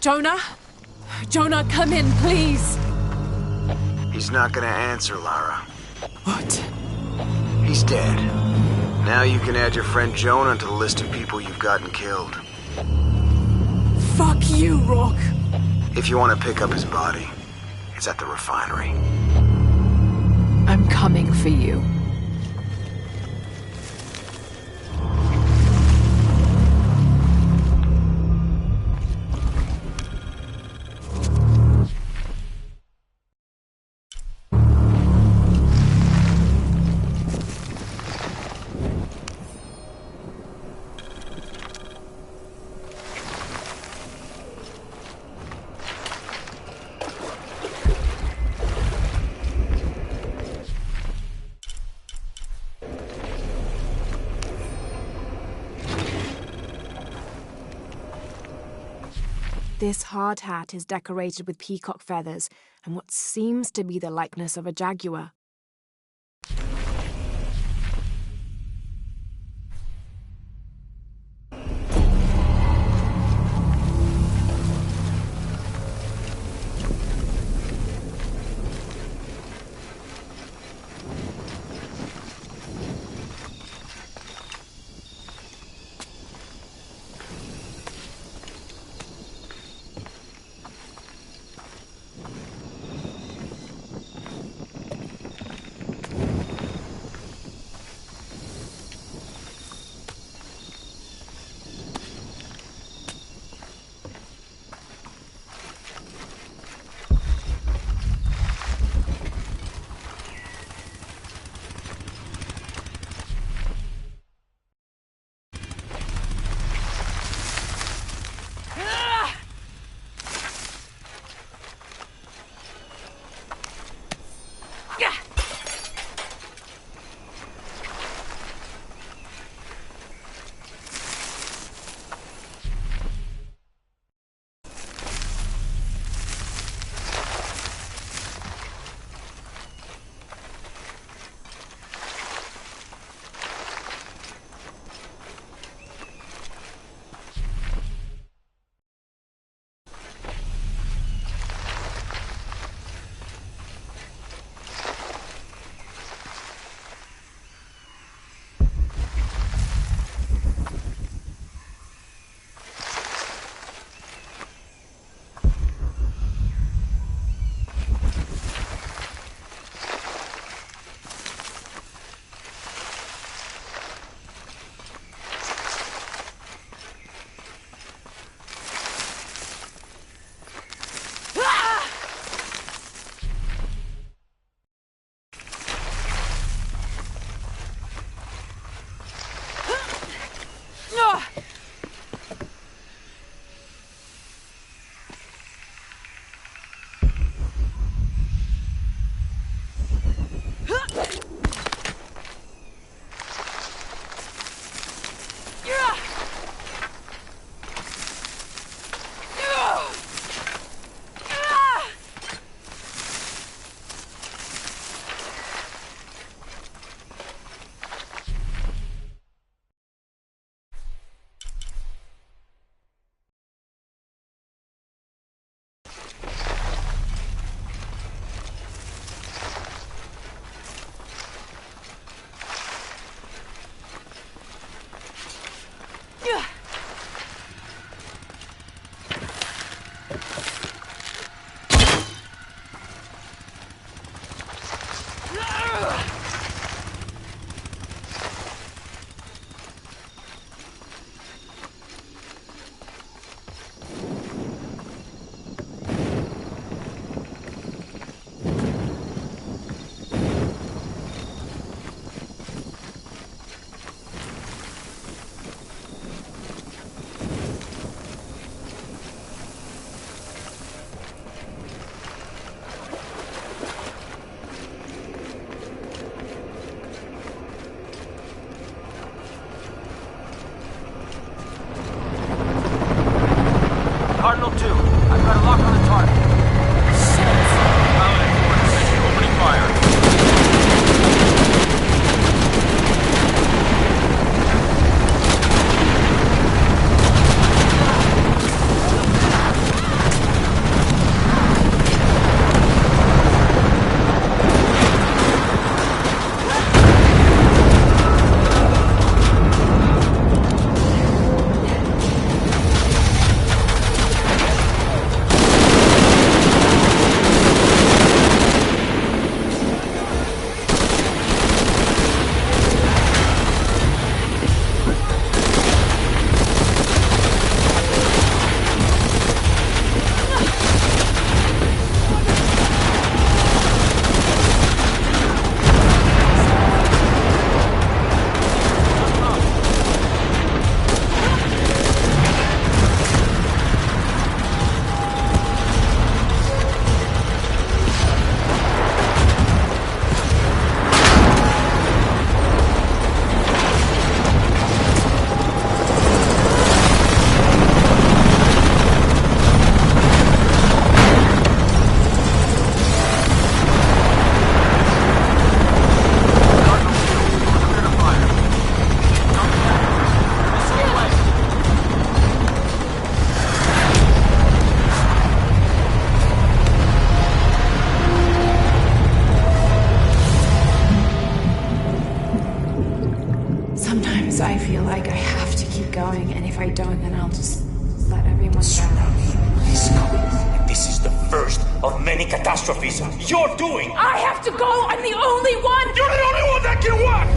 Jonah? Jonah, come in, please! He's not gonna answer, Lara. What? He's dead. Now you can add your friend Jonah to the list of people you've gotten killed. Fuck you, Rourke! If you want to pick up his body, it's at the refinery. I'm coming for you. This hard hat is decorated with peacock feathers and what seems to be the likeness of a jaguar. Cardinal 2, I've got a lock on the target. Paladin 4 in position, opening fire. going, and if I don't, then I'll just let everyone down. He's coming, and this is the first of many catastrophes you're doing! I have to go! I'm the only one! You're the only one that can walk!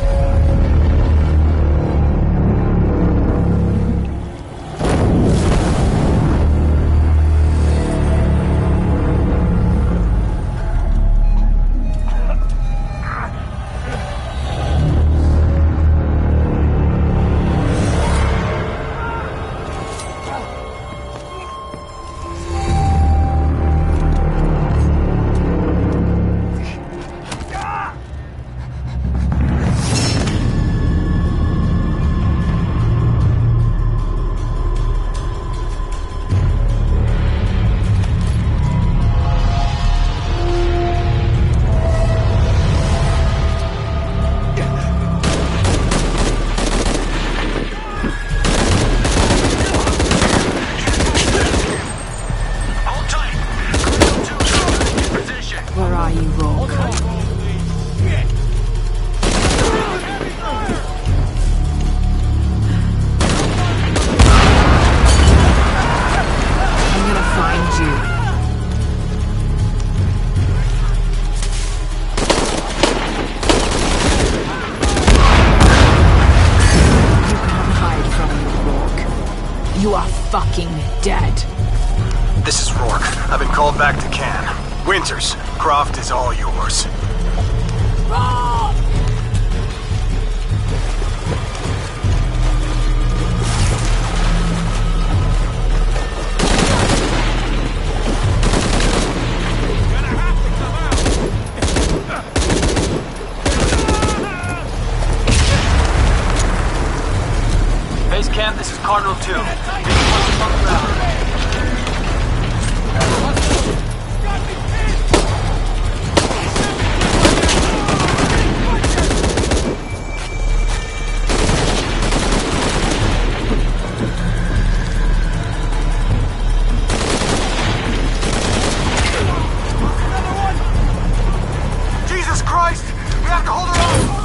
You are fucking dead. This is Rourke. I've been called back to Cannes. Winters, Croft is all yours. Base camp, this is Cardinal 2. On the ground. Jesus Christ! We have to hold her on!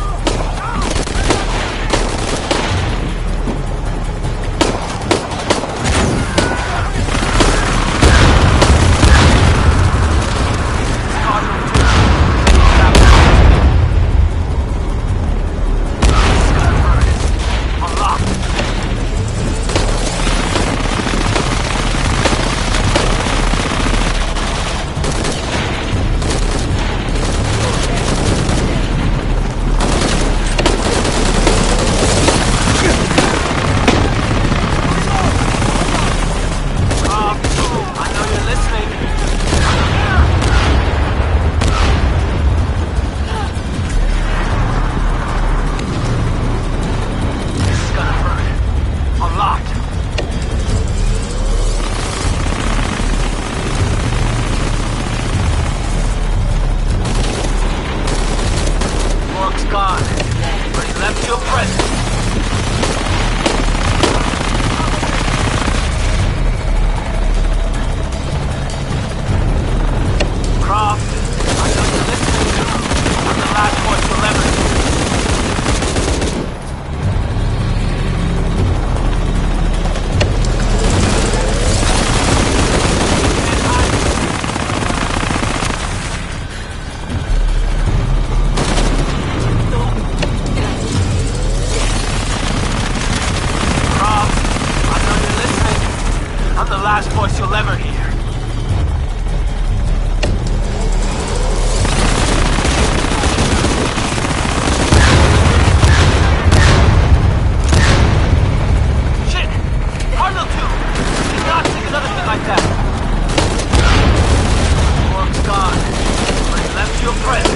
Last voice you'll ever hear. Shit! Cardinal 2! Did not think another thing like that. Rourke's gone, but he left you a present.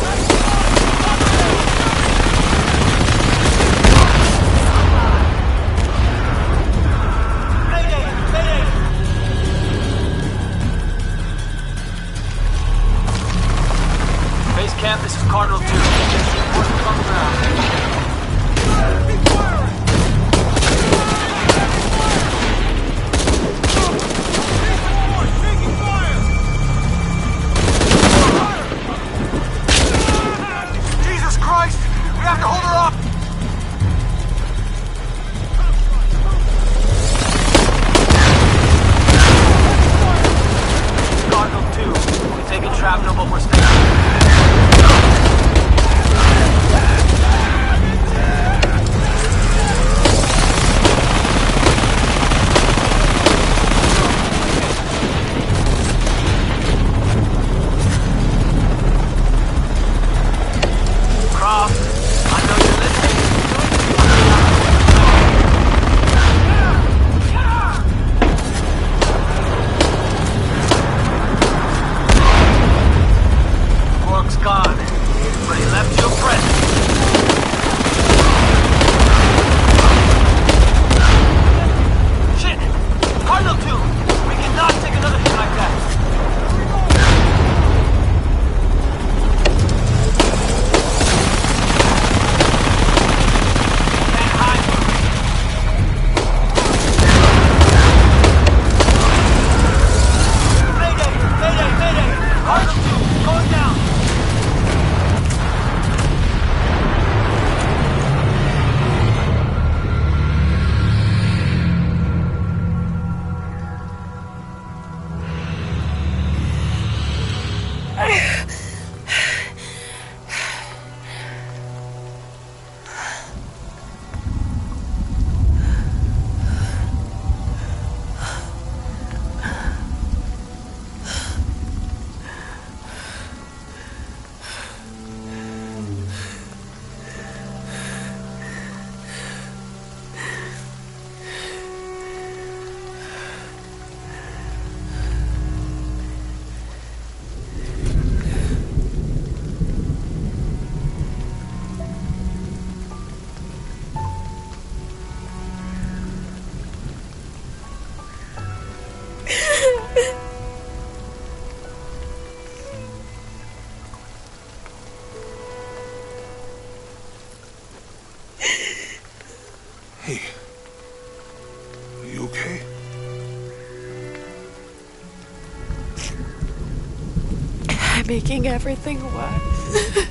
making everything worse.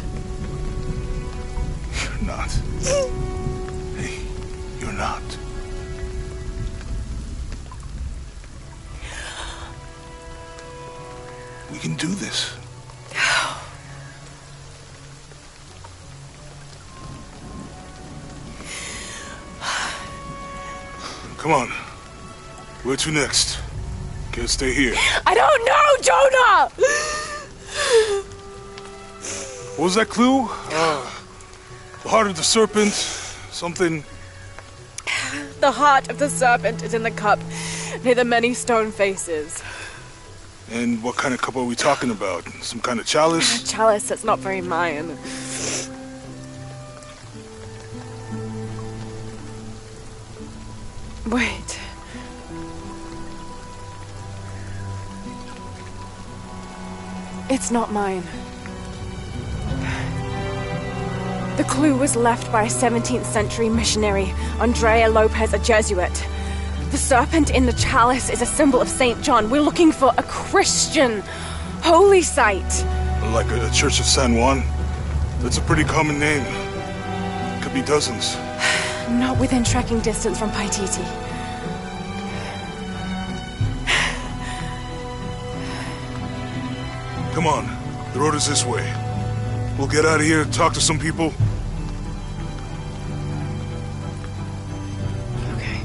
You're not. Hey, you're not. We can do this. Come on. Where to next? Can't stay here. I don't know, Jonah! What was that clue? The heart of the serpent, something... The heart of the serpent is in the cup, near the many stone faces. And what kind of cup are we talking about? Some kind of chalice? A chalice that's not very Mayan. Wait. It's not mine. The clue was left by a 17th century missionary, Andrea Lopez, a Jesuit. The serpent in the chalice is a symbol of St. John. We're looking for a Christian holy site. Like a Church of San Juan? That's a pretty common name. Could be dozens. Not within trekking distance from Paititi. Come on, the road is this way. We'll get out of here, talk to some people. Okay.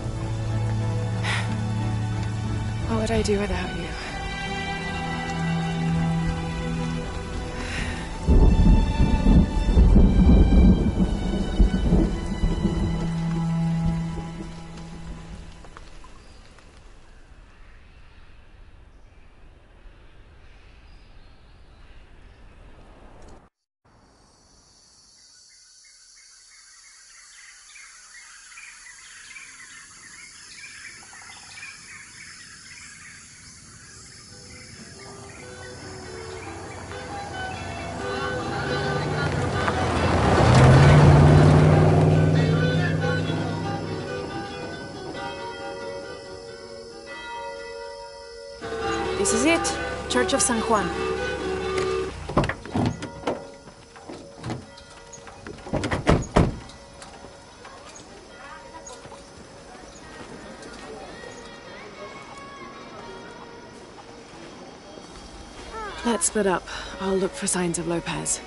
What would I do without you? This is it. Church of San Juan. Let's split up. I'll look for signs of Lopez.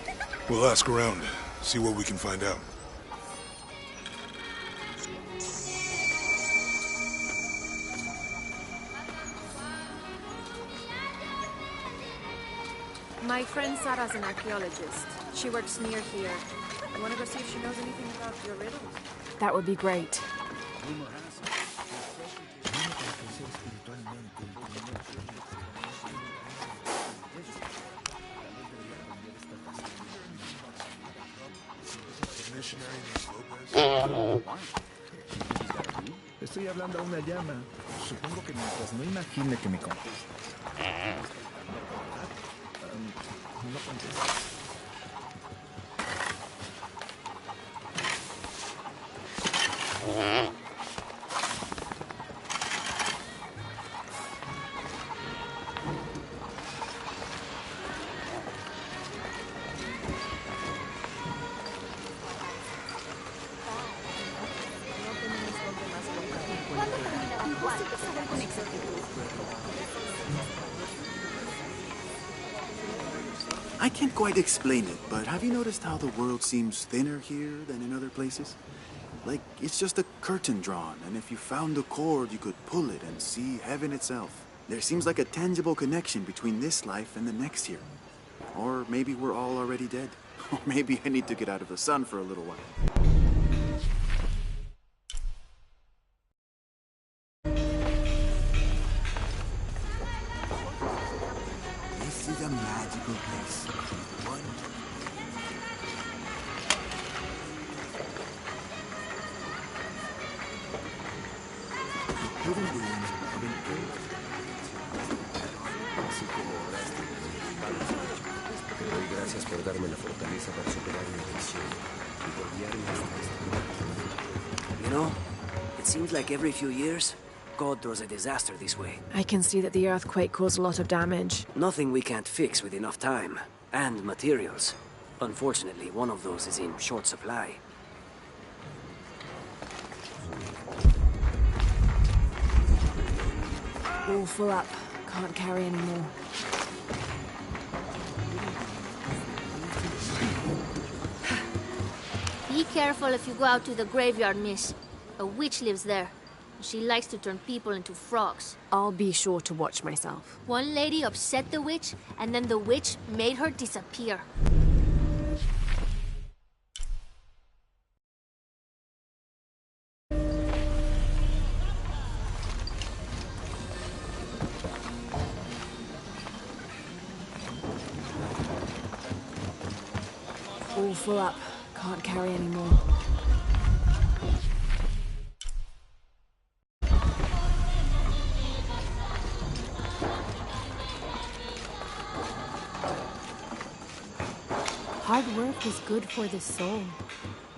We'll ask around, see what we can find out. My friend Sarah's an archaeologist. She works near here. You want to go see if she knows anything about your riddles? That would be great. Estoy hablando a una llama. Supongo que mientras no imagine que me conteste. No contesta. I can't quite explain it, but have you noticed how the world seems thinner here than in other places? Like, it's just a curtain drawn, and if you found a cord, you could pull it and see heaven itself. There seems like a tangible connection between this life and the next here. Or maybe we're all already dead. Or maybe I need to get out of the sun for a little while. This is a magical place. Te doy gracias por darme la fortaleza para superar mi adicción y por guiarme hasta este lugar. You know, it seems like every few years, God throws a disaster this way. I can see that the earthquake caused a lot of damage. Nothing we can't fix with enough time. And materials. Unfortunately, one of those is in short supply. All full up. Can't carry anymore. Be careful if you go out to the graveyard, miss. A witch lives there. She likes to turn people into frogs. I'll be sure to watch myself. One lady upset the witch, and then the witch made her disappear. All full up. Can't carry anymore. Hard work is good for the soul.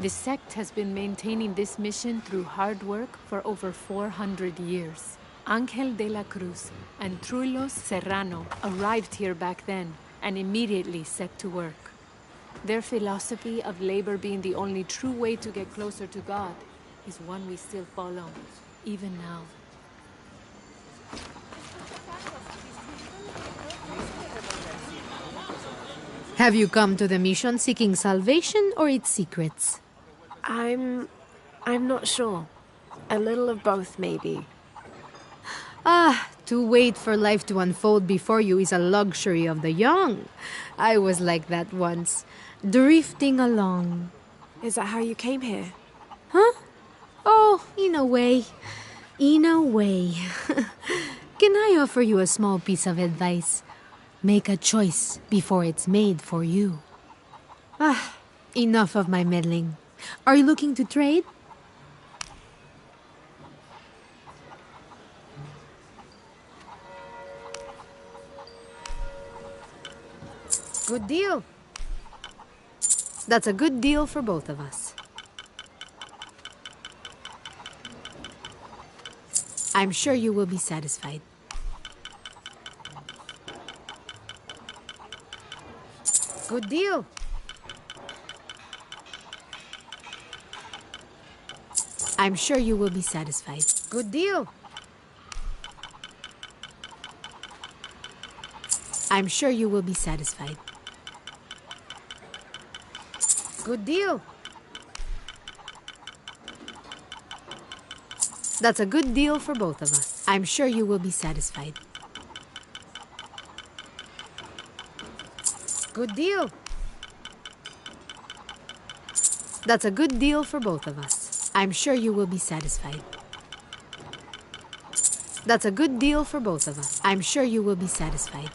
The sect has been maintaining this mission through hard work for over 400 years. Angel de la Cruz and Trulos Serrano arrived here back then and immediately set to work. Their philosophy of labor being the only true way to get closer to God is one we still follow, even now. Have you come to the mission seeking salvation or its secrets? I'm not sure. A little of both, maybe. To wait for life to unfold before you is a luxury of the young. I was like that once, drifting along. Is that how you came here? Huh? Oh, in a way. In a way. Can I offer you a small piece of advice? Make a choice before it's made for you. Enough of my meddling. Are you looking to trade? Good deal. That's a good deal for both of us. I'm sure you will be satisfied. Good deal. I'm sure you will be satisfied. Good deal. I'm sure you will be satisfied. Good deal. That's a good deal for both of us. I'm sure you will be satisfied. Good deal. That's a good deal for both of us. I'm sure you will be satisfied. That's a good deal for both of us. I'm sure you will be satisfied.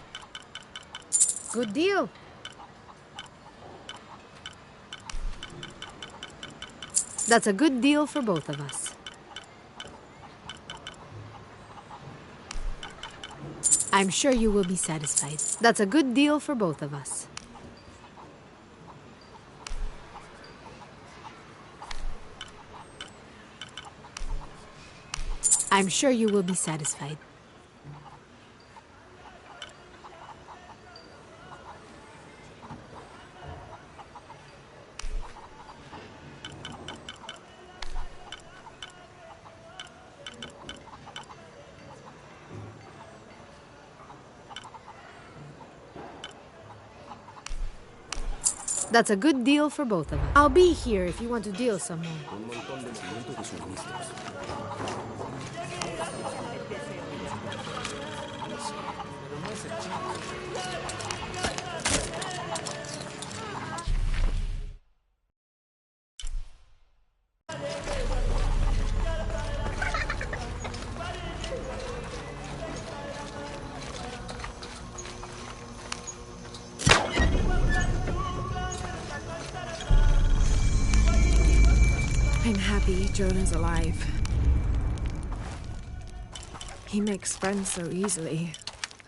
Good deal. That's a good deal for both of us. I'm sure you will be satisfied. That's a good deal for both of us. I'm sure you will be satisfied. That's a good deal for both of us. I'll be here if you want to deal some more. I'm happy Jonah's alive. He makes friends so easily.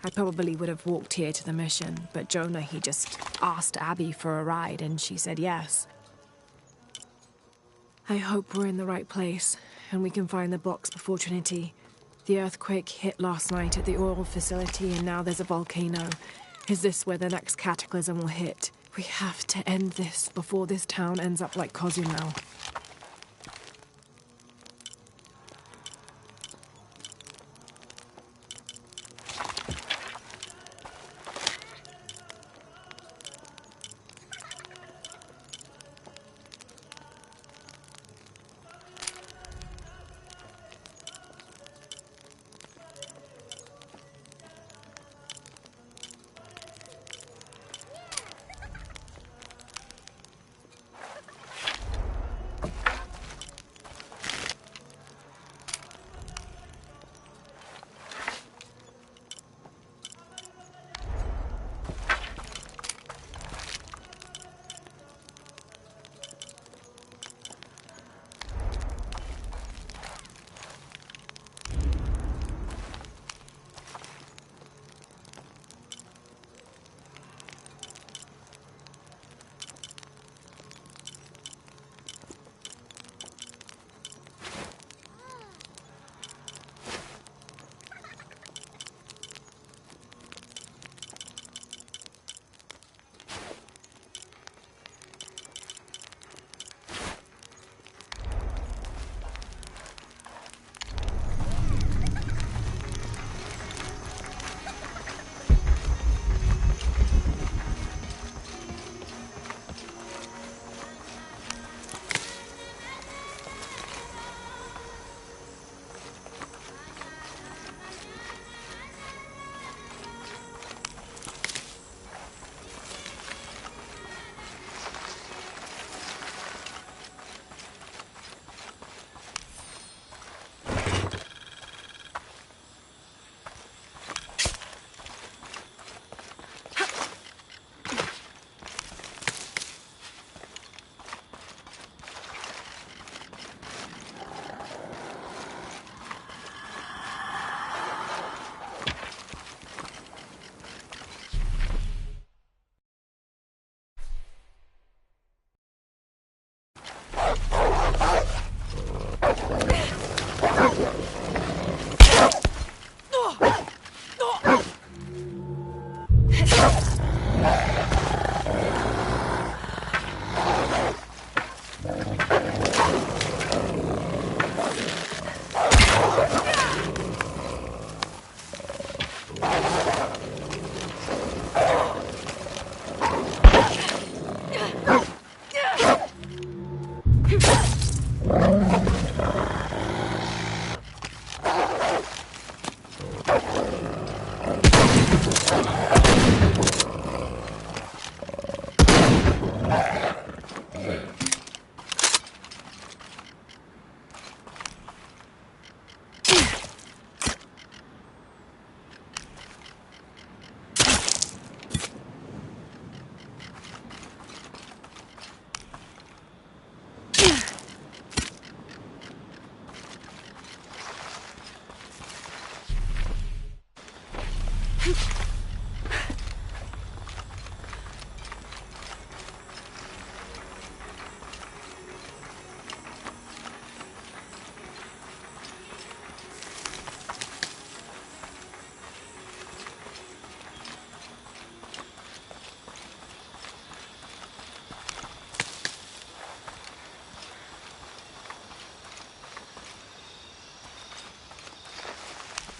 I probably would have walked here to the mission, but Jonah, he just asked Abby for a ride and she said yes. I hope we're in the right place and we can find the box before Trinity. The earthquake hit last night at the oil facility, and now there's a volcano. Is this where the next cataclysm will hit? We have to end this before this town ends up like Cozumel.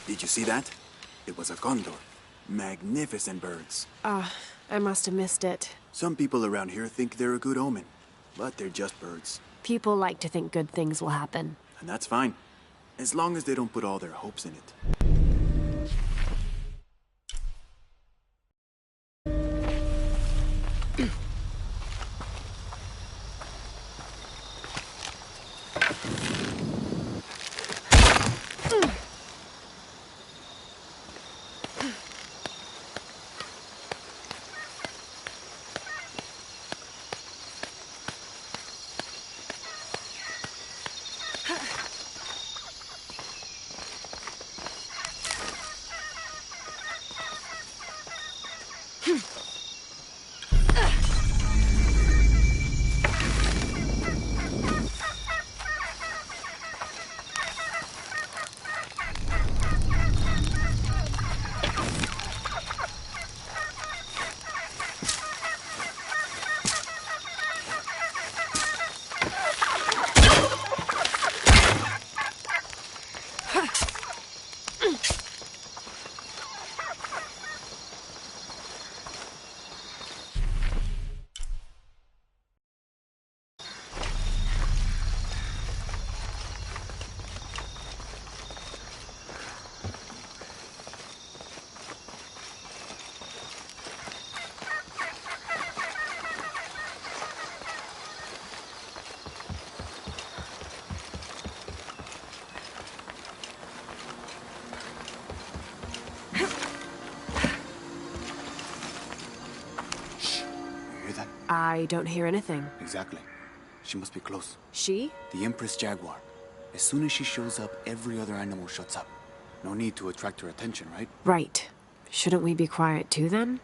Did you see that? It was a condor. Magnificent birds. I must have missed it. Some people around here think they're a good omen, but they're just birds. People like to think good things will happen. And that's fine, as long as they don't put all their hopes in it. I don't hear anything. Exactly. She must be close. She? The Empress Jaguar. As soon as she shows up, every other animal shuts up. No need to attract her attention, right? Right. Shouldn't we be quiet too, then?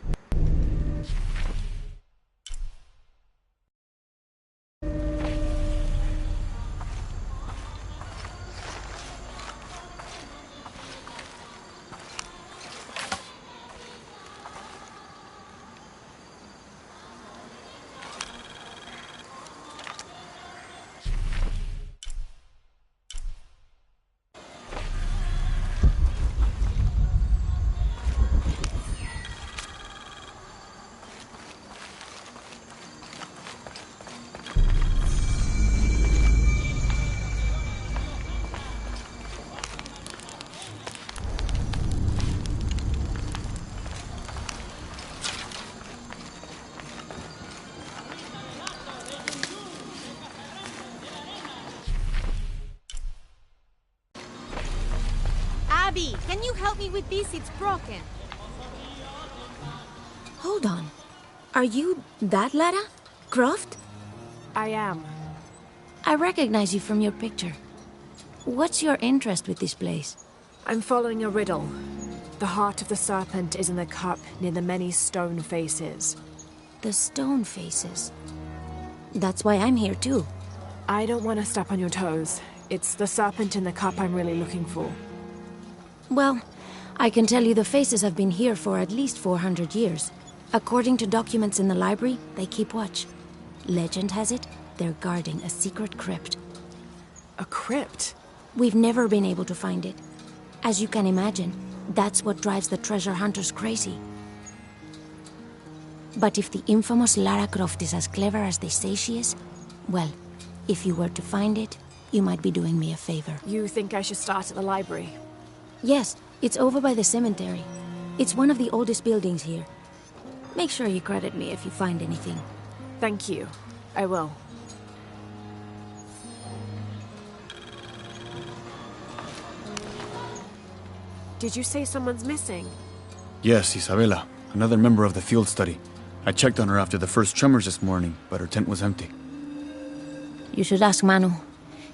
Abby, can you help me with this? It's broken. Hold on. Are you that Lara? Croft? I am. I recognize you from your picture. What's your interest with this place? I'm following a riddle. The heart of the serpent is in the cup near the many stone faces. The stone faces? That's why I'm here too. I don't want to step on your toes. It's the serpent in the cup I'm really looking for. Well, I can tell you the faces have been here for at least 400 years. According to documents in the library, they keep watch. Legend has it, they're guarding a secret crypt. A crypt? We've never been able to find it. As you can imagine, that's what drives the treasure hunters crazy. But if the infamous Lara Croft is as clever as they say she is, well, if you were to find it, you might be doing me a favor. You think I should start at the library? Yes, it's over by the cemetery. It's one of the oldest buildings here. Make sure you credit me if you find anything. Thank you. I will. Did you say someone's missing? Yes, Isabela. Another member of the field study. I checked on her after the first tremors this morning, but her tent was empty. You should ask Manu.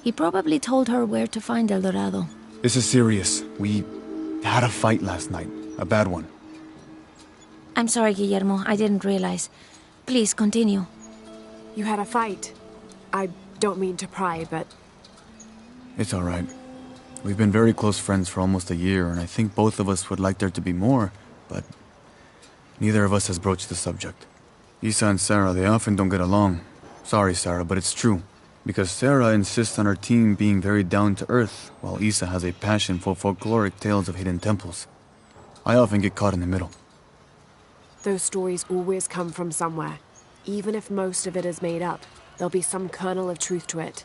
He probably told her where to find El Dorado. This is serious. We had a fight last night. A bad one. I'm sorry, Guillermo. I didn't realize. Please, continue. You had a fight. I don't mean to pry, but... It's all right. We've been very close friends for almost a year, and I think both of us would like there to be more, but... neither of us has broached the subject. Isa and Sarah, they often don't get along. Sorry, Sarah, but it's true. Because Sarah insists on her team being very down-to-earth, while Isa has a passion for folkloric tales of hidden temples. I often get caught in the middle. Those stories always come from somewhere. Even if most of it is made up, there'll be some kernel of truth to it.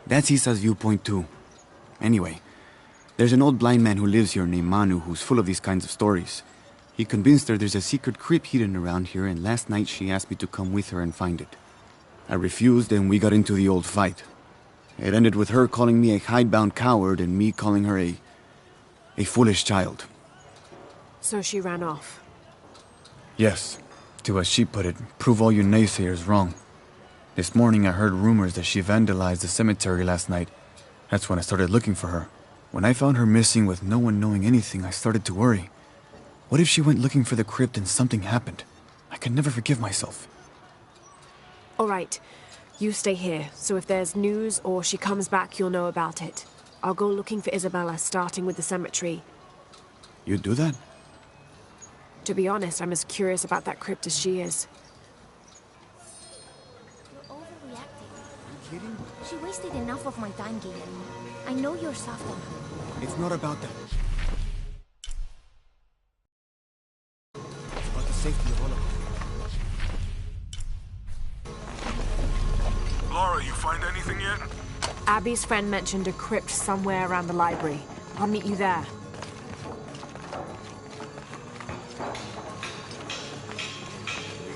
That's Isa's viewpoint too. Anyway, there's an old blind man who lives here named Manu who's full of these kinds of stories. He convinced her there's a secret crypt hidden around here, and last night she asked me to come with her and find it. I refused, and we got into the old fight. It ended with her calling me a hidebound coward and me calling her a foolish child. So she ran off. Yes. To, as she put it, prove all you naysayers wrong. This morning I heard rumors that she vandalized the cemetery last night. That's when I started looking for her. When I found her missing with no one knowing anything, I started to worry. What if she went looking for the crypt and something happened? I could never forgive myself. All right. You stay here, so if there's news or she comes back, you'll know about it. I'll go looking for Isabela, starting with the cemetery. You'd do that? To be honest, I'm as curious about that crypt as she is. You're overreacting. Kidding? She wasted enough of my time, Guillermo. I know you're soft on her. It's not about that. It's about the safety of all of us. Laura, you find anything yet? Abby's friend mentioned a crypt somewhere around the library. I'll meet you there.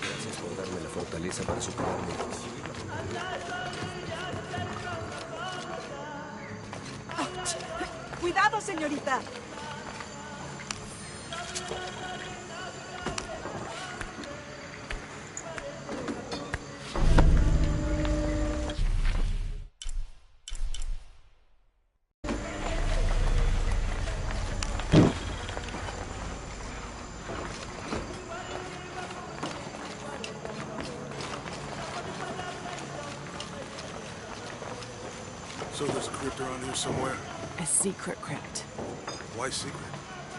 Gracias por darme la fortaleza para superarme. ¡Cuidado, señorita! So there's a crypt around here somewhere? A secret crypt. Why secret?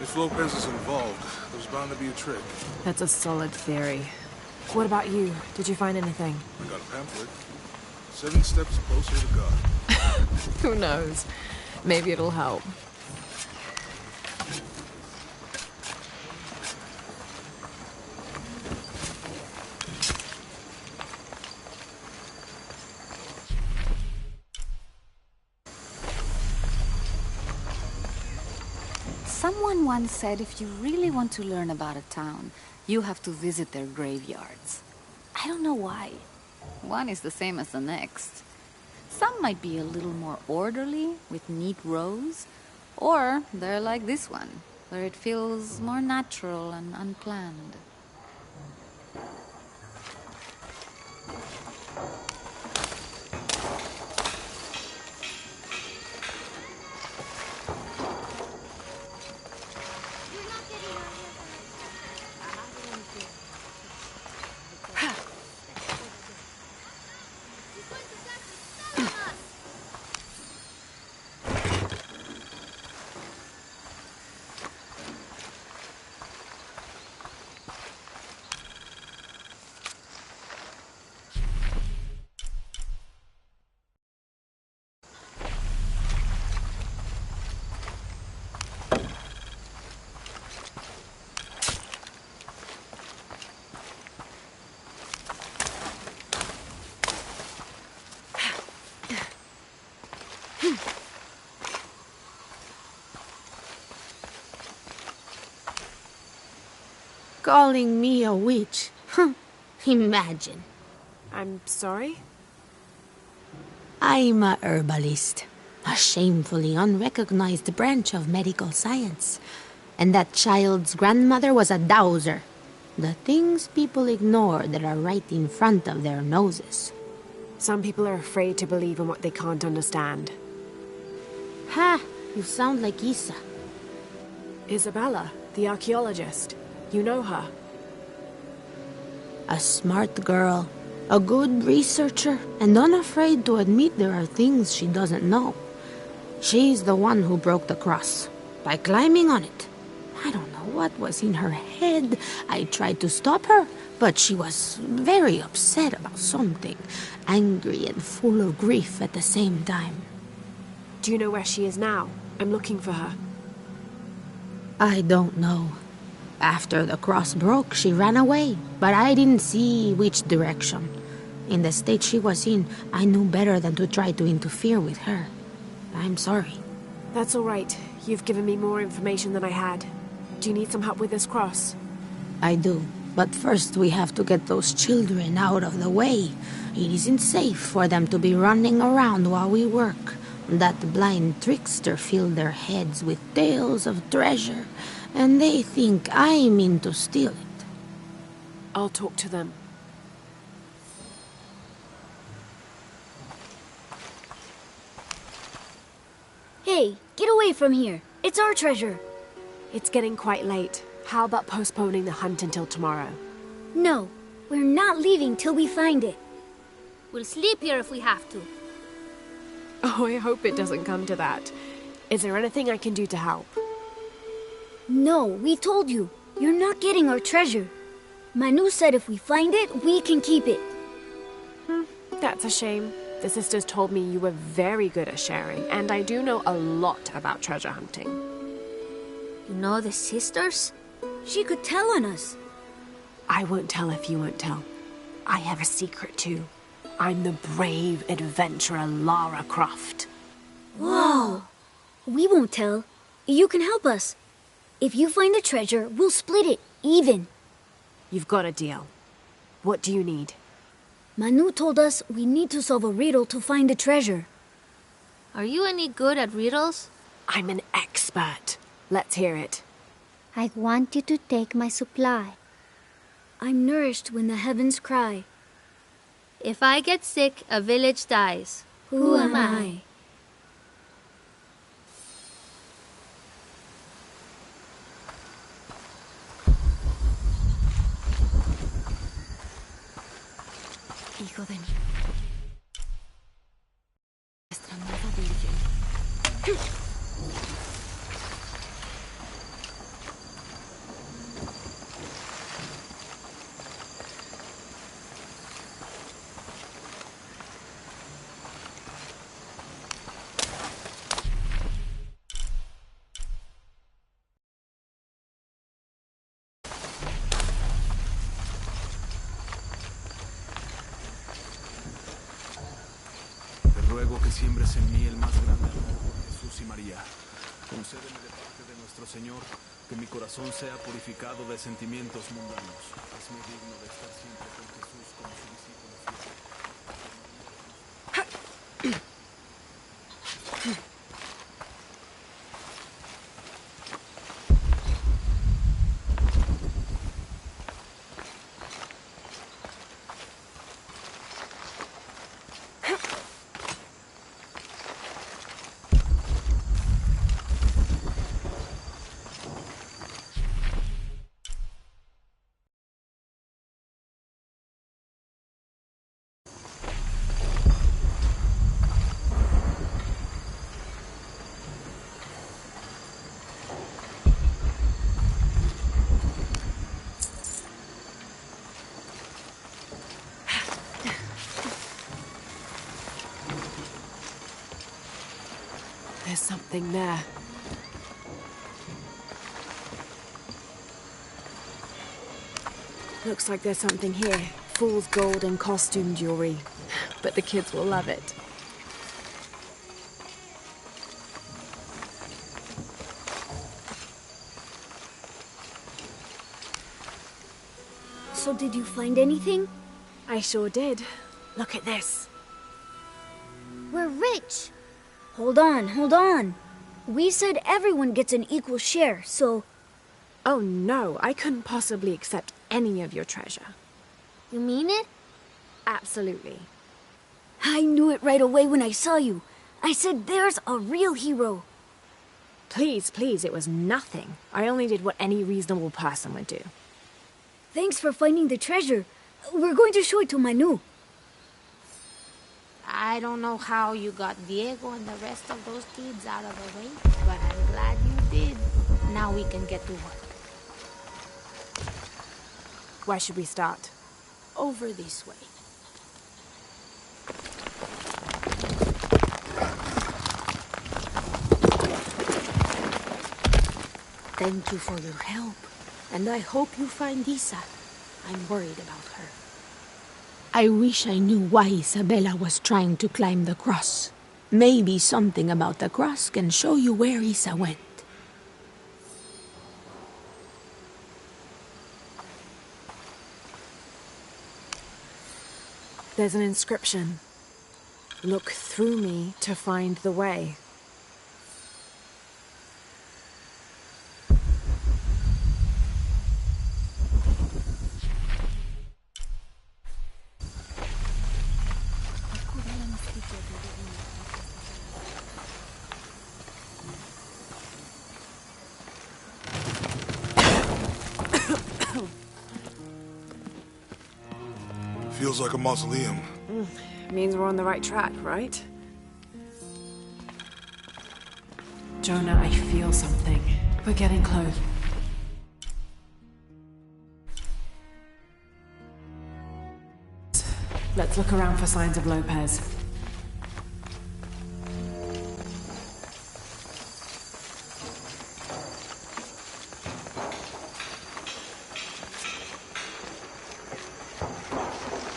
If Lopez is involved, there's bound to be a trick. That's a solid theory. What about you? Did you find anything? I got a pamphlet. 7 steps closer to God. Who knows? Maybe it'll help. Someone once said if you really want to learn about a town, you have to visit their graveyards. I don't know why. One is the same as the next. Some might be a little more orderly, with neat rows, or they're like this one, where it feels more natural and unplanned. Calling me a witch? Imagine. I'm sorry? I'm a herbalist, a shamefully unrecognized branch of medical science. And that child's grandmother was a dowser. The things people ignore that are right in front of their noses. Some people are afraid to believe in what they can't understand. Ha! You sound like Isa. Isabella, the archaeologist. You know her. A smart girl, a good researcher, and unafraid to admit there are things she doesn't know. She's the one who broke the cross, by climbing on it. I don't know what was in her head. I tried to stop her, but she was very upset about something, angry and full of grief at the same time. Do you know where she is now? I'm looking for her. I don't know. After the cross broke, she ran away, but I didn't see which direction. In the state she was in, I knew better than to try to interfere with her. I'm sorry. That's all right. You've given me more information than I had. Do you need some help with this cross? I do, but first we have to get those children out of the way. It isn't safe for them to be running around while we work. That blind trickster filled their heads with tales of treasure, and they think I mean to steal it. I'll talk to them. Hey, get away from here. It's our treasure. It's getting quite late. How about postponing the hunt until tomorrow? No, we're not leaving till we find it. We'll sleep here if we have to. Oh, I hope it doesn't come to that. Is there anything I can do to help? No, we told you. You're not getting our treasure. Manu said if we find it, we can keep it. That's a shame. The sisters told me you were very good at sharing, and I do know a lot about treasure hunting. You know the sisters? She could tell on us. I won't tell if you won't tell. I have a secret too. I'm the brave adventurer Lara Croft. Whoa! We won't tell. You can help us. If you find the treasure, we'll split it, even. You've got a deal. What do you need? Manu told us we need to solve a riddle to find the treasure. Are you any good at riddles? I'm an expert. Let's hear it. I want you to take my supply. I'm nourished when the heavens cry. If I get sick, a village dies. Who am I? Hijo de mí. Nuestra nueva vida. siembres en mí el más grande amor por Jesús y María. Concédeme de parte de nuestro Señor que mi corazón sea purificado de sentimientos mundanos. Hazme digno de estar siempre con Jesús como su discípulo fiel. There's something there. Looks like there's something here. Fool's gold and costume jewelry. But the kids will love it. So did you find anything? I sure did. Look at this. We're rich! Hold on. We said everyone gets an equal share, so... Oh no, I couldn't possibly accept any of your treasure. You mean it? Absolutely. I knew it right away when I saw you. I said there's a real hero. Please, it was nothing. I only did what any reasonable person would do. Thanks for finding the treasure. We're going to show it to Manu. I don't know how you got Diego and the rest of those kids out of the way, but I'm glad you did. Now we can get to work. Where should we start? Over this way. Thank you for your help, and I hope you find Isa. I'm worried about her. I wish I knew why Isabella was trying to climb the cross. Maybe something about the cross can show you where Isa went. There's an inscription. Look through me to find the way. Feels like a mausoleum. Means we're on the right track, right? Jonah, I feel something. We're getting close. Let's look around for signs of Lopez.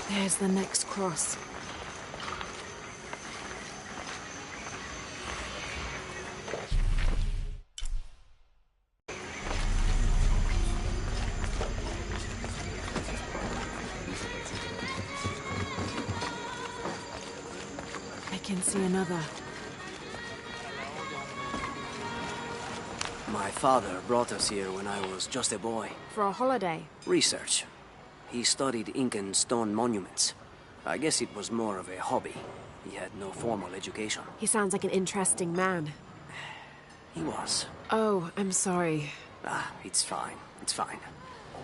There's the next cross. I can see another. My father brought us here when I was just a boy. For a holiday? Research. He studied Incan stone monuments. I guess it was more of a hobby. He had no formal education. He sounds like an interesting man. He was. Oh, I'm sorry. It's fine. It's fine.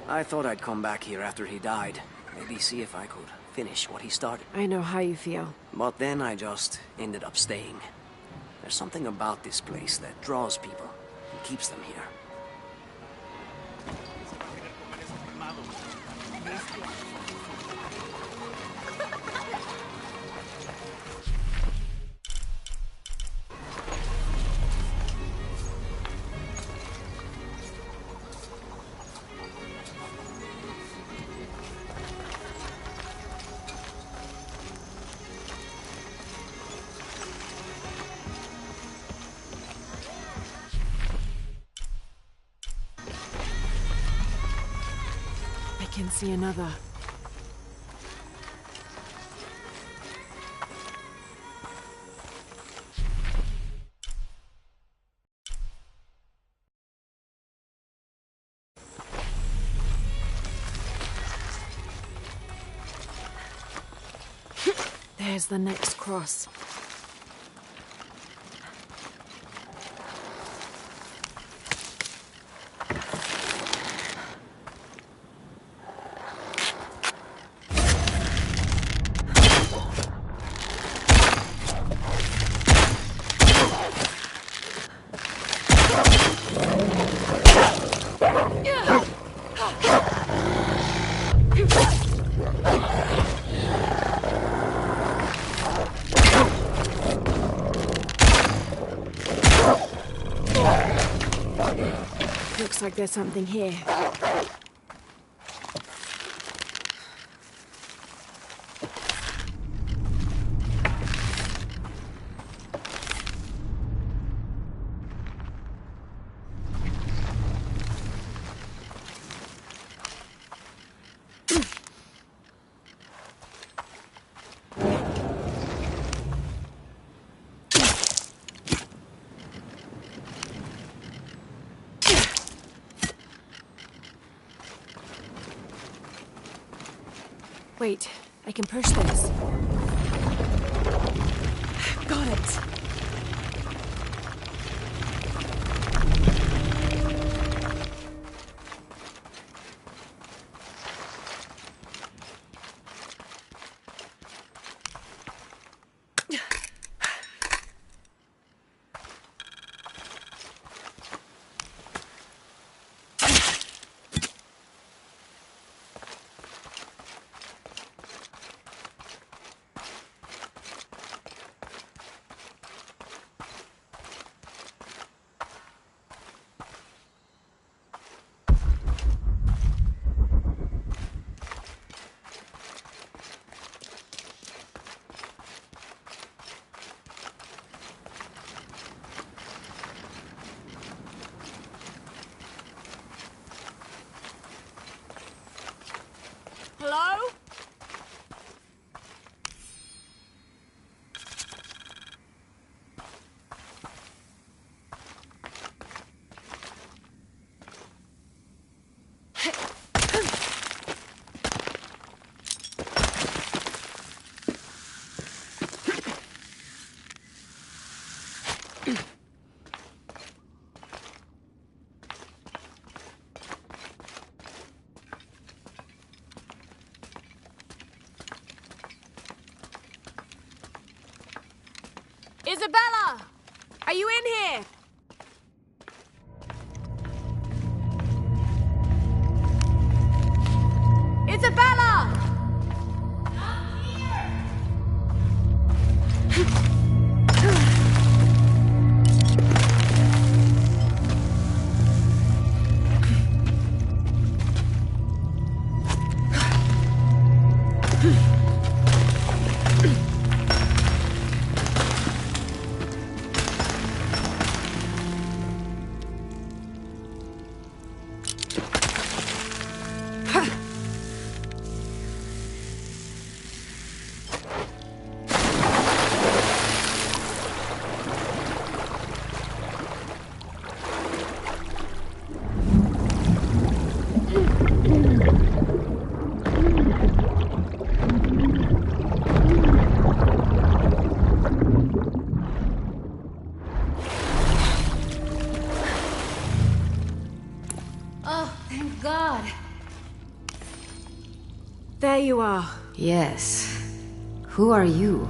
I thought I'd come back here after he died. Maybe see if I could finish what he started. I know how you feel. But then I just ended up staying. There's something about this place that draws people and keeps them here. can see another. There's the next cross. Looks like there's something here. Wait, I can push this. Got it! Hello? Isabella! Are you in here? Isabella! There you are. Yes. Who are you?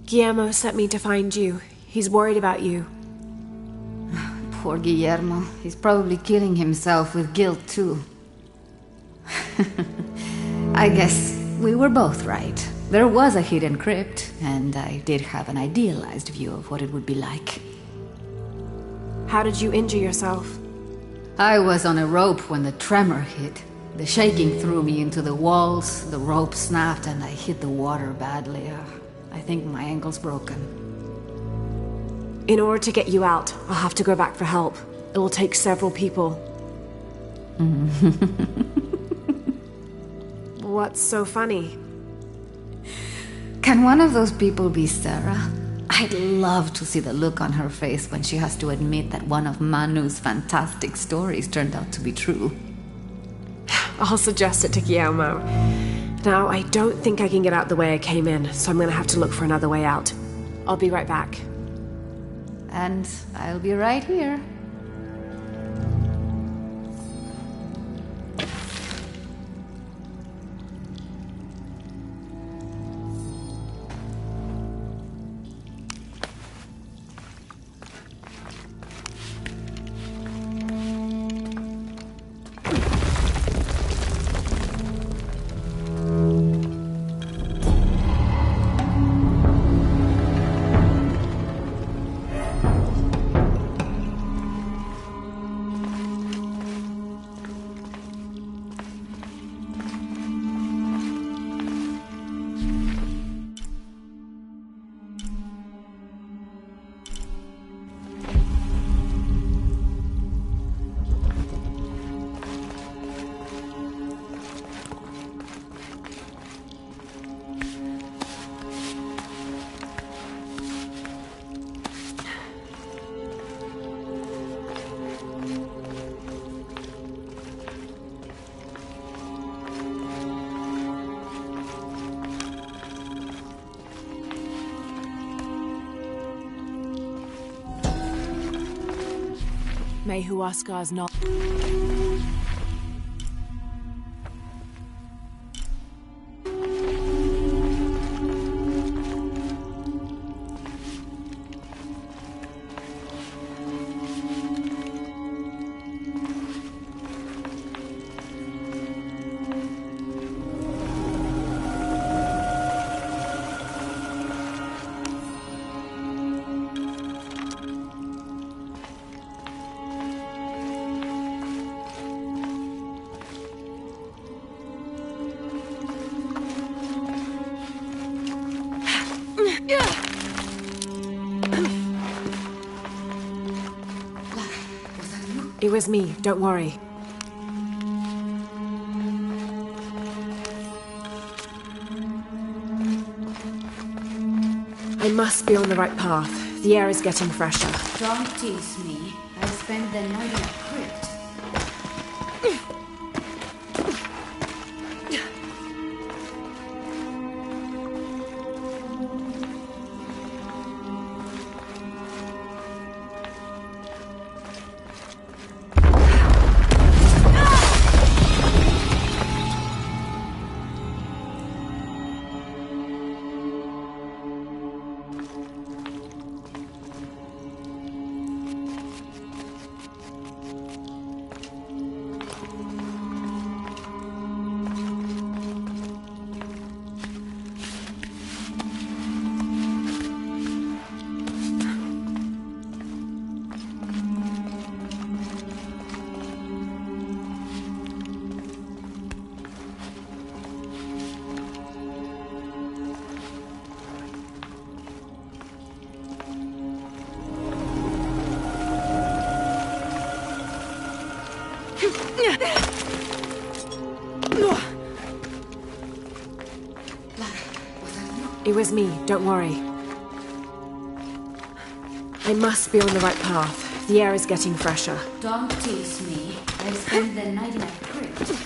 Guillermo sent me to find you. He's worried about you. Poor Guillermo. He's probably killing himself with guilt, too. I guess we were both right. There was a hidden crypt, and I did have an idealized view of what it would be like. How did you injure yourself? I was on a rope when the tremor hit. The shaking threw me into the walls, the rope snapped, and I hit the water badly. I think my ankle's broken. In order to get you out, I'll have to go back for help. It will take several people. What's so funny? Can one of those people be Sarah? I'd love to see the look on her face when she has to admit that one of Manu's fantastic stories turned out to be true. I'll suggest it to Guillermo. Now, I don't think I can get out the way I came in, so I'm gonna have to look for another way out. I'll be right back. And I'll be right here. May Huascar's not... It was me, don't worry. I must be on the right path. The air is getting fresher. Don't tease me. I spent the night in a crypt. It was me, don't worry. I must be on the right path. The air is getting fresher. Don't tease me. I spent the night in a crypt.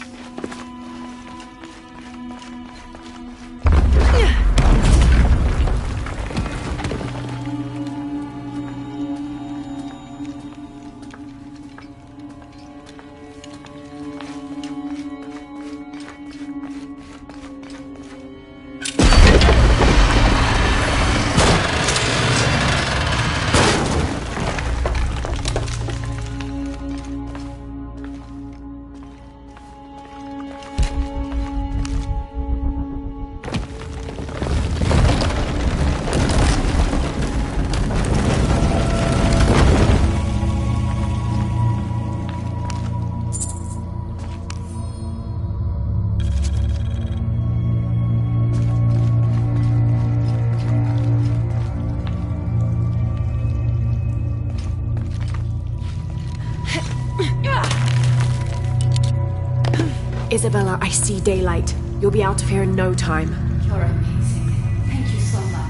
Isabella, I see daylight. You'll be out of here in no time. You're amazing. Thank you so much.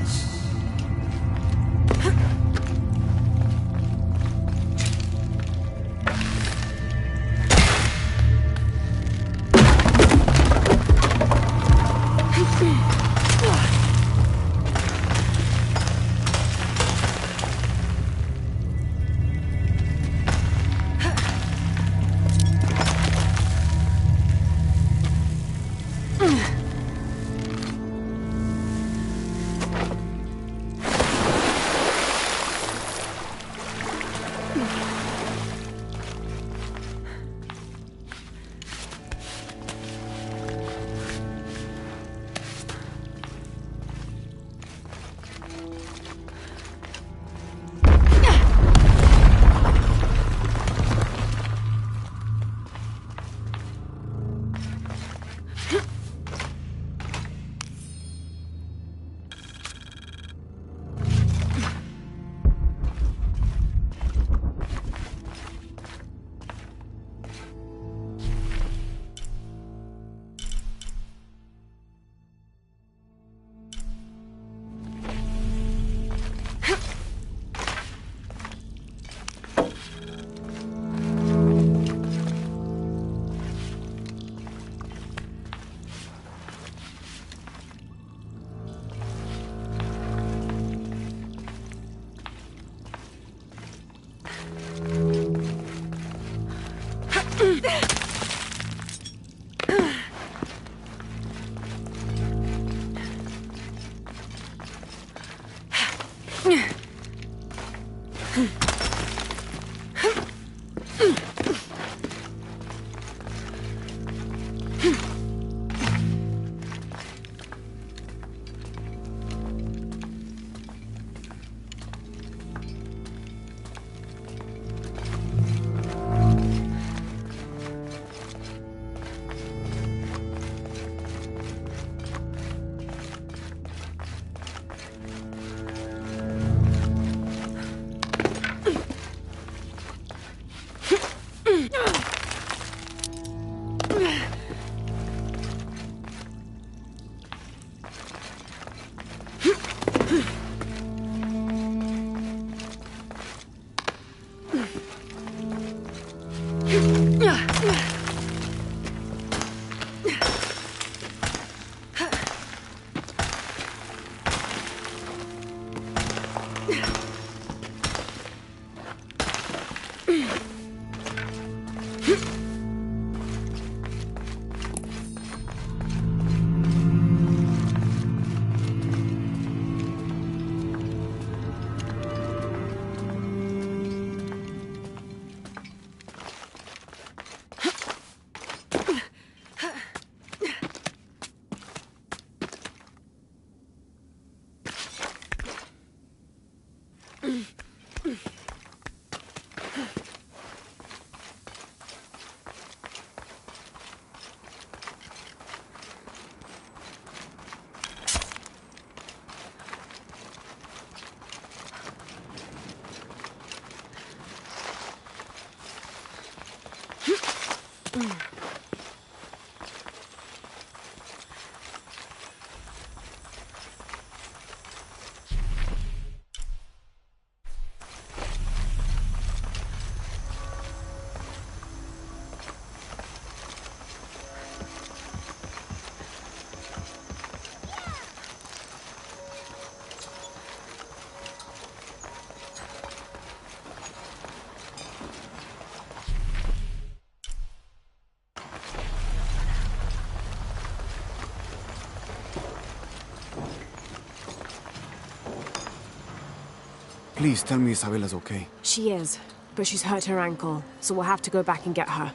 Please tell me Isabella's okay. She is, but she's hurt her ankle, so we'll have to go back and get her.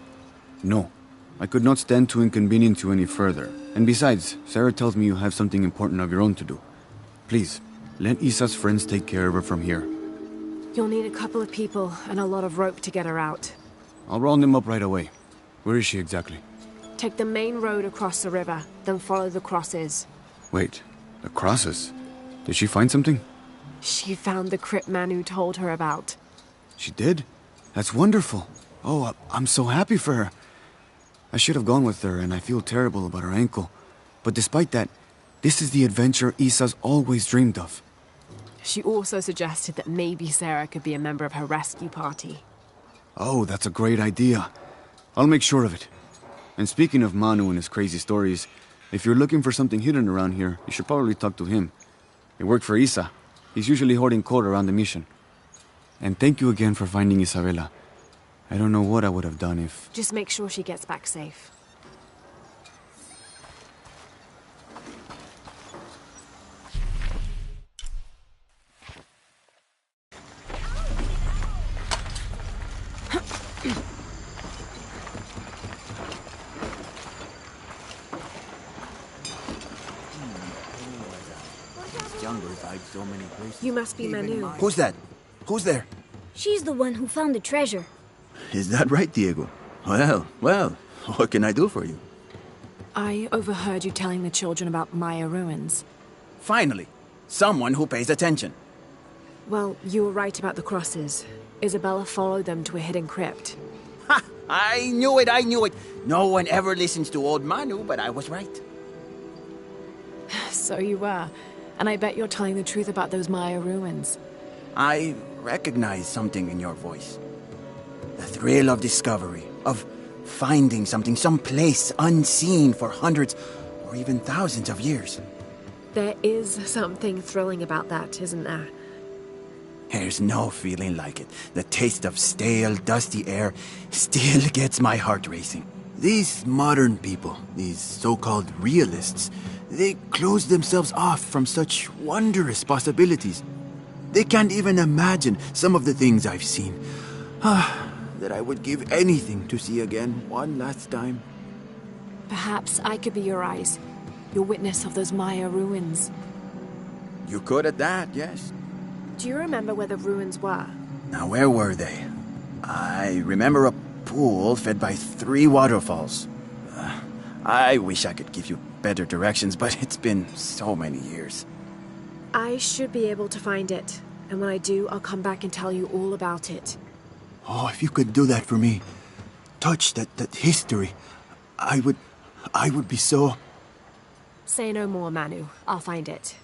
No. I could not stand to inconvenience you any further. And besides, Sarah tells me you have something important of your own to do. Please, let Isa's friends take care of her from here. You'll need a couple of people and a lot of rope to get her out. I'll round them up right away. Where is she exactly? Take the main road across the river, then follow the crosses. Wait, the crosses? Did she find something? She found the crypt Manu told her about. She did? That's wonderful. Oh, I'm so happy for her. I should have gone with her, and I feel terrible about her ankle. But despite that, this is the adventure Isa's always dreamed of. She also suggested that maybe Sarah could be a member of her rescue party. Oh, that's a great idea. I'll make sure of it. And speaking of Manu and his crazy stories, if you're looking for something hidden around here, you should probably talk to him. He worked for Isa. He's usually holding court around the mission. And thank you again for finding Isabela. I don't know what I would have done if... Just make sure she gets back safe. You must be Manu. Who's that? Who's there? She's the one who found the treasure. Is that right, Diego? Well, what can I do for you? I overheard you telling the children about Maya ruins. Finally, someone who pays attention. Well, you were right about the crosses. Isabela followed them to a hidden crypt. Ha! I knew it! No one ever listens to old Manu, but I was right. So you were. And I bet you're telling the truth about those Maya ruins. I recognize something in your voice. The thrill of discovery, of finding something someplace unseen for hundreds or even thousands of years. There is something thrilling about that, isn't there? There's no feeling like it. The taste of stale, dusty air still gets my heart racing. These modern people, these so-called realists, they close themselves off from such wondrous possibilities. They can't even imagine some of the things I've seen. That I would give anything to see again one last time. Perhaps I could be your eyes, your witness of those Maya ruins. You could at that, yes. Do you remember where the ruins were? Now, where were they? I remember a pool fed by 3 waterfalls. I wish I could give you better directions, but it's been so many years. I should be able to find it. And when I do, I'll come back and tell you all about it. Oh, if you could do that for me. Touch that history. I would be so... Say no more, Manu. I'll find it.